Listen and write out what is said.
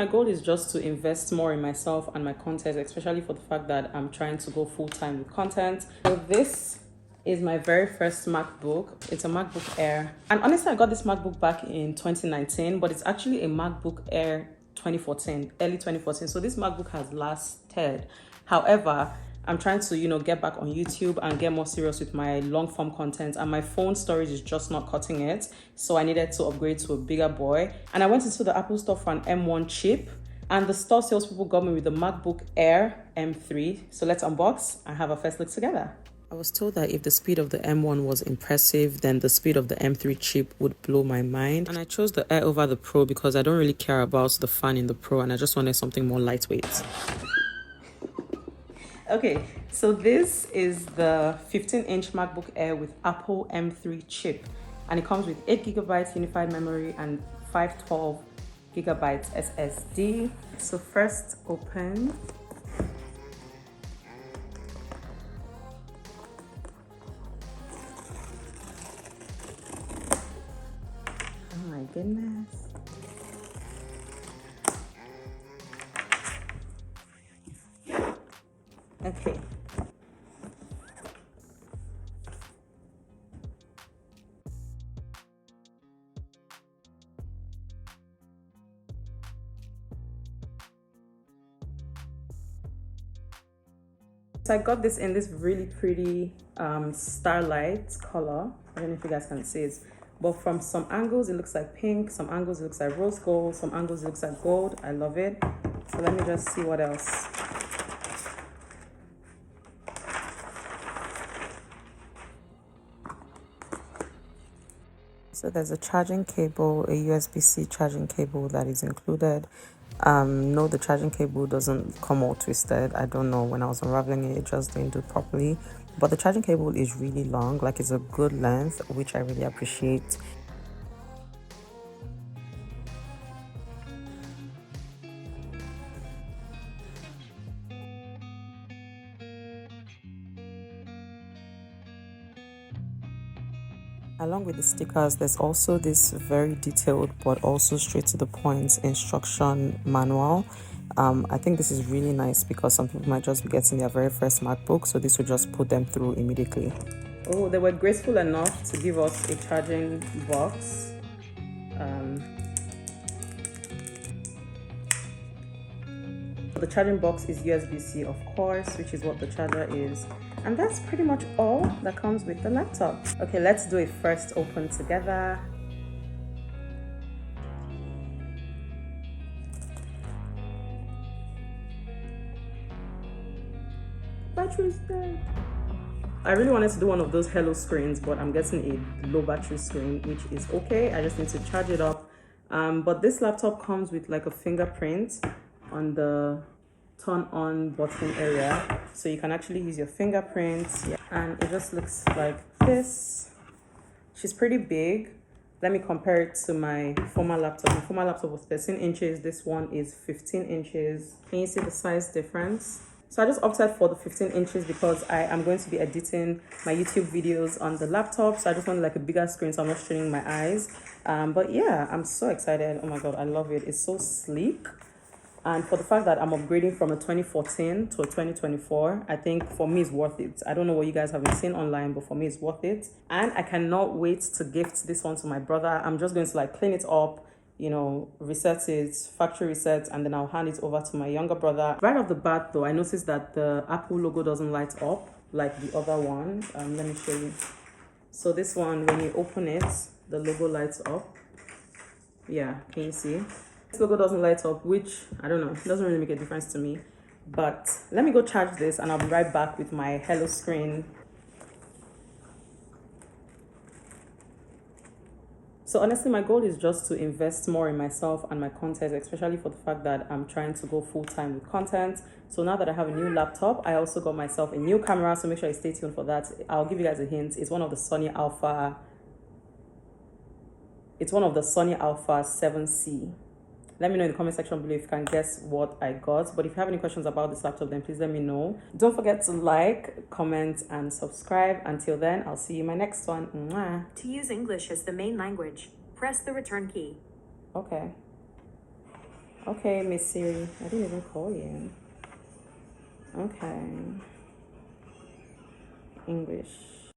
my goal is just to invest more in myself and my content, especially for the fact that I'm trying to go full-time with content. So this is my very first MacBook. It's a MacBook Air. And honestly, I got this MacBook back in 2019, but it's actually a MacBook Air 2014, early 2014. So this MacBook has lasted. However, I'm trying to, get back on YouTube and get more serious with my long form content, and my phone storage is just not cutting it. So I needed to upgrade to a bigger boy. And I went into the Apple store for an M1 chip, and the store salespeople got me with the MacBook Air M3. So let's unbox and have a first look together. I was told that if the speed of the M1 was impressive, then the speed of the M3 chip would blow my mind. And I chose the Air over the Pro because I don't really care about the fan in the Pro, and I just wanted something more lightweight. Okay, so this is the 15-inch MacBook Air with Apple M3 chip, and it comes with 8GB unified memory and 512GB SSD. So first open. Oh my goodness. Okay. So I got this in this really pretty Starlight color. I don't know if you guys can see it, but from some angles it looks like pink, some angles it looks like rose gold, some angles it looks like gold. I love it. So let me just see what else. So there's a charging cable, a USB-C charging cable that is included. No, the charging cable doesn't come all twisted. I don't know, when I was unraveling it, it just didn't do it properly. But the charging cable is really long, like it's a good length, which I really appreciate. Along with the stickers, there's also this very detailed but also straight to the point instruction manual. I think this is really nice because some people might just be getting their very first MacBook, so this will just put them through immediately. Oh, they were graceful enough to give us a charging box. The charging box is USB-C, of course, which is what the charger is. And that's pretty much all that comes with the laptop. Okay, let's do a first open together. Battery's dead. I really wanted to do one of those hello screens, but I'm getting a low battery screen, which is okay. I just need to charge it up. But this laptop comes with like a fingerprint on the turn on button area, so you can actually use your fingerprints. Yeah. And it just looks like this. She's pretty big. Let me compare it to my former laptop. My former laptop was 13 inches. This one is 15 inches. Can you see the size difference? So I just opted for the 15 inches because I am going to be editing my YouTube videos on the laptop. So I just wanted like a bigger screen so I'm not straining my eyes. But yeah, I'm so excited. Oh my God, I love it. It's so sleek. And for the fact that I'm upgrading from a 2014 to a 2024, I think for me it's worth it. I don't know what you guys have been seeing online, but for me it's worth it. And I cannot wait to gift this one to my brother. I'm just going to like clean it up, reset it, factory reset, and then I'll hand it over to my younger brother. Right off the bat though, I noticed that the Apple logo doesn't light up like the other one. Let me show you. So this one, when you open it, the logo lights up. Yeah, can you see? This logo doesn't light up, which I don't know, it doesn't really make a difference to me. But let me go charge this and I'll be right back with my hello screen. So honestly, my goal is just to invest more in myself and my content, especially for the fact that I'm trying to go full-time with content. So now that I have a new laptop, I also got myself a new camera, so make sure you stay tuned for that. I'll give you guys a hint. It's one of the Sony Alpha 7C. Let me know in the comment section below if you can guess what I got. But if you have any questions about this laptop, then please let me know. Don't forget to like, comment, and subscribe. Until then, I'll see you in my next one. Mwah. To use English as the main language, press the return key. Okay. Okay, Miss Siri. I didn't even call you. Okay. English.